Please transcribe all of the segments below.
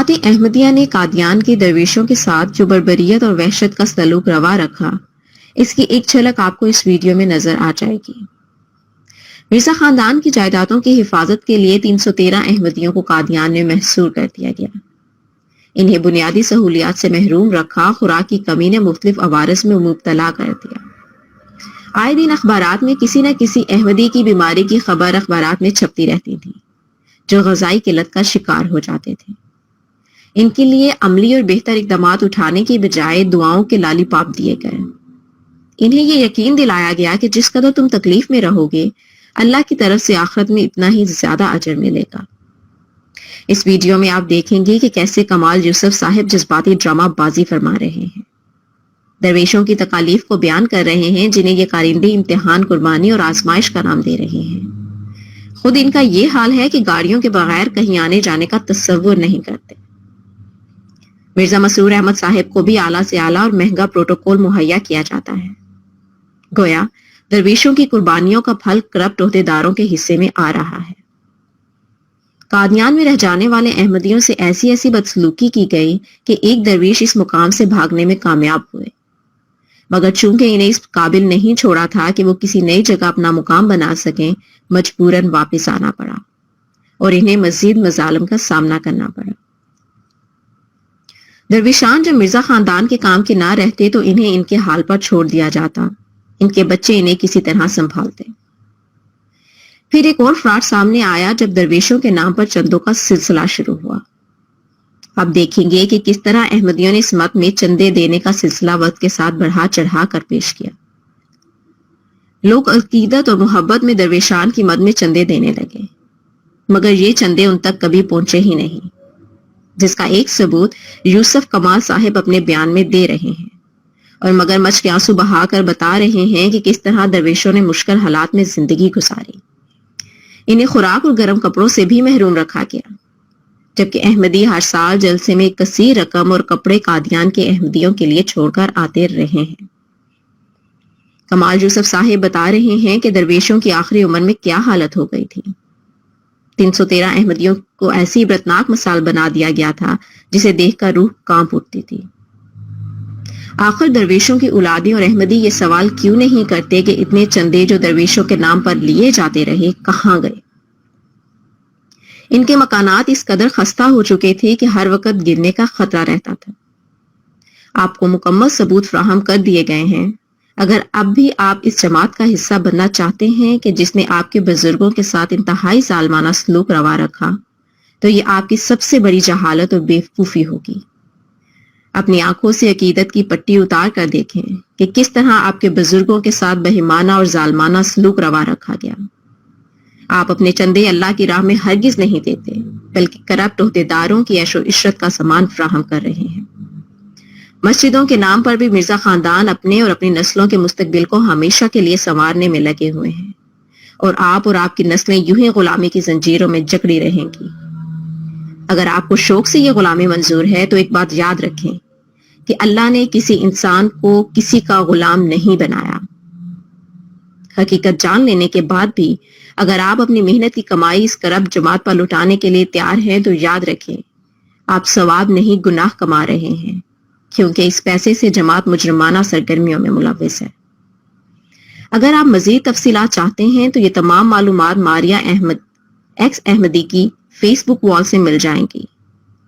جماعت احمدیہ نے قادیان کے درویشوں کے ساتھ جو بربریت اور وحشت کا سلوک روا رکھا، اس کی ایک جھلک آپ کو اس ویڈیو میں نظر آ جائے گی۔ مرزا خاندان کی جائیدادوں کی حفاظت کے لیے 313 احمدیوں کو قادیان میں محصور کر دیا گیا۔ انہیں بنیادی سہولیات سے محروم رکھا، خوراک کی کمی نے مختلف عوارض میں مبتلا کر دیا۔ آئے دن اخبارات میں کسی نہ کسی احمدی کی بیماری کی خبر اخبارات میں چھپتی رہتی تھی، جو غذائی قلت کا شکار ہو جاتے تھے۔ ان کے لیے عملی اور بہتر اقدامات اٹھانے کی بجائے دعاؤں کے لالی پاپ دیے گئے۔ انہیں یہ یقین دلایا گیا کہ جس قدر تم تکلیف میں رہو گے، اللہ کی طرف سے آخرت میں اتنا ہی زیادہ اجر ملے گا۔ اس ویڈیو میں آپ دیکھیں گے کہ کیسے کمال یوسف صاحب جذباتی ڈرامہ بازی فرما رہے ہیں، درویشوں کی تکالیف کو بیان کر رہے ہیں جنہیں یہ کارندے امتحان، قربانی اور آزمائش کا نام دے رہے ہیں۔ خود ان کا یہ حال ہے کہ گاڑیوں کے بغیر کہیں آنے جانے کا تصور نہیں کرتے۔ مرزا مسرور احمد صاحب کو بھی اعلیٰ سے اعلیٰ اور مہنگا پروٹوکول مہیا کیا جاتا ہے۔ گویا درویشوں کی قربانیوں کا پھل کرپٹ عہدیداروں کے حصے میں آ رہا ہے۔ قادیان میں رہ جانے والے احمدیوں سے ایسی بدسلوکی کی گئی کہ ایک درویش اس مقام سے بھاگنے میں کامیاب ہوئے، مگر چونکہ انہیں اس قابل نہیں چھوڑا تھا کہ وہ کسی نئی جگہ اپنا مقام بنا سکیں، مجبوراً واپس آنا پڑا اور انہیں مزید مظالم کا سامنا کرنا پڑا۔ درویشان جب مرزا خاندان کے کام کے نہ رہتے تو انہیں ان کے حال پر چھوڑ دیا جاتا، ان کے بچے انہیں کسی طرح سنبھالتے۔ پھر ایک اور فراڈ سامنے آیا جب درویشوں کے نام پر چندوں کا سلسلہ شروع ہوا۔ اب دیکھیں گے کہ کس طرح احمدیوں نے اس مت میں چندے دینے کا سلسلہ وقت کے ساتھ بڑھا چڑھا کر پیش کیا۔ لوگ عقیدت اور محبت میں درویشان کی مد میں چندے دینے لگے، مگر یہ چندے ان تک کبھی پہنچے ہی نہیں، جس کا ایک ثبوت یوسف کمال صاحب اپنے بیان میں دے رہے ہیں اور مگرمچھ کے آنسو بہا کر بتا رہے ہیں کہ کس طرح درویشوں نے مشکل حالات میں زندگی گزاری۔ انہیں خوراک اور گرم کپڑوں سے بھی محروم رکھا گیا، جبکہ احمدی ہر سال جلسے میں کثیر رقم اور کپڑے قادیان کے احمدیوں کے لیے چھوڑ کر آتے رہے ہیں۔ کمال یوسف صاحب بتا رہے ہیں کہ درویشوں کی آخری عمر میں کیا حالت ہو گئی تھی۔ 313 احمدیوں کو ایسی عبرتناک مثال بنا دیا گیا تھا جسے دیکھ کر روح کانپ اٹھتی تھی۔ آخر درویشوں کی اولادیں اور احمدی یہ سوال کیوں نہیں کرتے کہ اتنے چندے جو درویشوں کے نام پر لیے جاتے رہے کہاں گئے؟ ان کے مکانات اس قدر خستہ ہو چکے تھے کہ ہر وقت گرنے کا خطرہ رہتا تھا۔ آپ کو مکمل ثبوت فراہم کر دیے گئے ہیں۔ اگر اب بھی آپ اس جماعت کا حصہ بننا چاہتے ہیں کہ جس نے آپ کے بزرگوں کے ساتھ انتہائی ظالمانہ سلوک روا رکھا، تو یہ آپ کی سب سے بڑی جہالت اور بیوقوفی ہوگی۔ اپنی آنکھوں سے عقیدت کی پٹی اتار کر دیکھیں کہ کس طرح آپ کے بزرگوں کے ساتھ بہیمانہ اور ظالمانہ سلوک روا رکھا گیا۔ آپ اپنے چندے اللہ کی راہ میں ہرگز نہیں دیتے، بلکہ کرپٹ عہدیداروں کی عیش و عشرت کا سامان فراہم کر رہے ہیں۔ مسجدوں کے نام پر بھی مرزا خاندان اپنے اور اپنی نسلوں کے مستقبل کو ہمیشہ کے لیے سنوارنے میں لگے ہوئے ہیں، اور آپ کی نسلیں یوں ہی غلامی کی زنجیروں میں جکڑی رہیں گی۔ اگر آپ کو شوق سے یہ غلامی منظور ہے تو ایک بات یاد رکھیں کہ اللہ نے کسی انسان کو کسی کا غلام نہیں بنایا۔ حقیقت جان لینے کے بعد بھی اگر آپ اپنی محنت کی کمائی اس کرپٹ جماعت پر لٹانے کے لیے تیار ہیں تو یاد رکھیں آپ ثواب نہیں گناہ کما رہے ہیں، کیونکہ اس پیسے سے جماعت مجرمانہ سرگرمیوں میں ملوث ہے۔ اگر آپ مزید تفصیلات چاہتے ہیں تو یہ تمام معلومات ماریہ احمد ایکس احمدی کی فیس بک وال سے مل جائیں گی،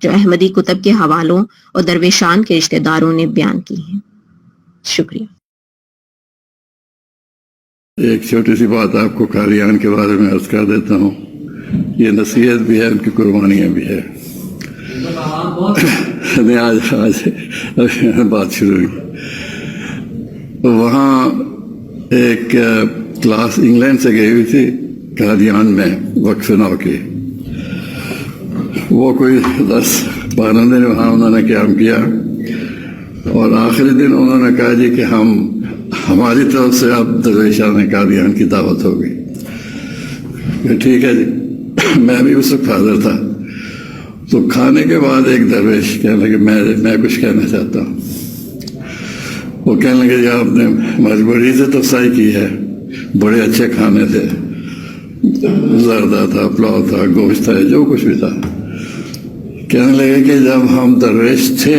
جو احمدی کتب کے حوالوں اور درویشان کے رشتہ داروں نے بیان کی ہیں۔ شکریہ۔ ایک چھوٹی سی بات آپ کو قادیان کے بارے میں عرض کر دیتا ہوں، یہ نصیحت بھی ہے، ان کی قربانیاں بھی ہے۔ آج بات شروع ہوئی، وہاں ایک کلاس انگلینڈ سے گئی ہوئی تھی قادیان میں وقف نو کی، وہ کوئی 10-12 دن وہاں انہوں نے قیام کیا، اور آخری دن انہوں نے کہا جی کہ ہماری طرف سے اب درویشان قادیان کی دعوت ہوگی۔ ٹھیک ہے جی، میں بھی اس وقت حاضر تھا۔ تو کھانے کے بعد ایک درویش کہنے لگے میں کچھ کہنا چاہتا ہوں۔ وہ کہنے لگے جی آپ نے مجبوری سے تفصیل کی ہے، بڑے اچھے کھانے تھے، زردہ تھا، پلاؤ تھا، گوشت تھا، جو کچھ بھی تھا، کہنے لگے کہ جب ہم درویش تھے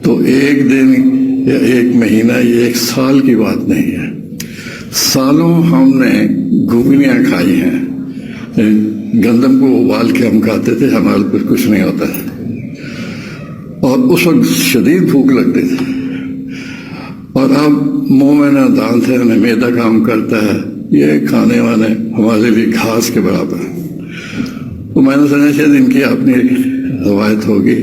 تو ایک دن یا ایک مہینہ یا ایک سال کی بات نہیں ہے، سالوں ہم نے گھوگنیاں کھائی ہیں، گندم کو ابال کے ہم کھاتے تھے، ہمارے پر کچھ نہیں ہوتا ہے، اور اس وقت شدید بھوک لگتی تھی، اور اب منہ میں نہ دانت ہے نہ معدہ کام کرتا ہے، یہ کھانے وانے ہمارے لیے گھاس کے برابر ہیں۔ تو میں نے سنا شاید ان کی اپنی روایت ہوگی۔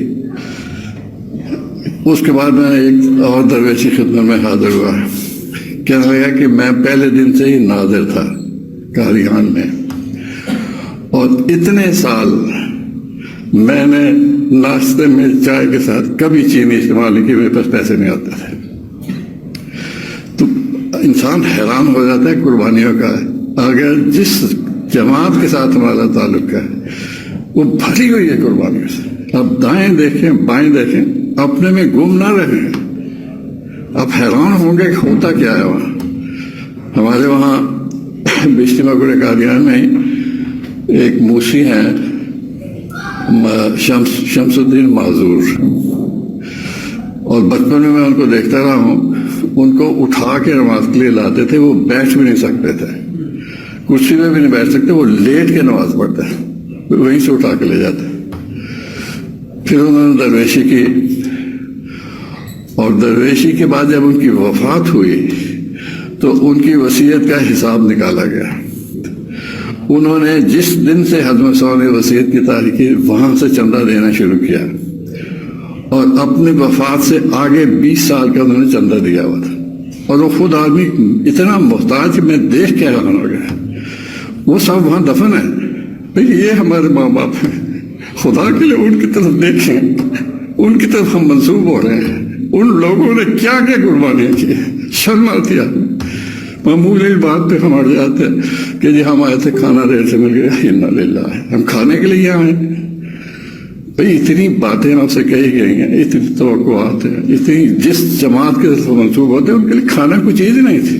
اس کے بعد میں ایک اور درویش کی خدمت میں حاضر ہوا، کہنے لگا کہ میں پہلے دن سے ہی ناظر تھا قادیان میں، اور اتنے سال میں نے ناشتے میں چائے کے ساتھ کبھی چینی استعمال نہیں کی، میرے پاس پیسے نہیں آتے تھے۔ تو انسان حیران ہو جاتا ہے قربانیوں کا، اگر جس جماعت کے ساتھ ہمارا تعلق ہے وہ بھری ہوئی ہے قربانیوں سے، اب دائیں دیکھیں بائیں دیکھیں، اپنے میں گم نہ رہیں۔ اب حیران ہوں گے کہ ہوتا کیا ہے وہاں۔ ہمارے وہاں بشتی مغرب قادیان میں ایک موسی ہیں شمس الدین معذور، اور بچپن میں ان کو دیکھتا رہا ہوں، ان کو اٹھا کے نماز کے لیے لاتے تھے، وہ بیٹھ بھی نہیں سکتے تھے، کرسی میں بھی نہیں بیٹھ سکتے، وہ لیٹ کے نماز پڑھتے وہیں سے اٹھا کے لے جاتے۔ پھر انہوں نے درویشی کی، اور درویشی کے بعد جب ان کی وفات ہوئی تو ان کی وصیت کا حساب نکالا گیا۔ انہوں نے جس دن سے حضرت صاحب نے وصیت کی تاریخ کی، وہاں سے چندہ دینا شروع کیا، اور اپنی وفات سے آگے 20 سال کا انہوں نے چندہ دیا ہوا تھا، اور وہ خود آدمی اتنا محتاج کہ میں دیکھ کے حیران ہو گیا۔ وہ سب وہاں دفن ہیں، بھئی یہ ہمارے ماں باپ ہیں، خدا کے لیے ان کی طرف دیکھیں، ان کی طرف ہم منسوب ہو رہے ہیں۔ ان لوگوں نے کیا کیا قربانیاں کی، شرم آتی ہے۔ معمولی بات پہ ہم اڑ جاتے ہیں کہ جی ہم آئے تھے کھانا دیر سے مل گیا، انا للہ، ہم کھانے کے لیے یہاں ہیں۔ بھئی اتنی باتیں آپ سے کہی گئی ہیں، اتنی توقعات ہیں، اتنی جس جماعت کے طرف منسوب ہوتے ہیں ان کے لیے کھانا کوئی چیز نہیں تھی۔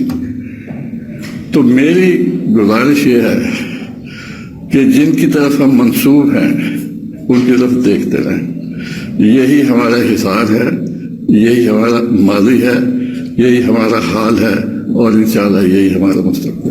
تو میری گزارش یہ ہے کہ جن کی طرف ہم منسوب ہیں ان کی طرف دیکھتے رہیں۔ یہی ہمارا حصار ہے، یہی ہمارا ماضی ہے، یہی ہمارا حال ہے، اور انشاءاللہ یہی ہمارا مستقبل ہے۔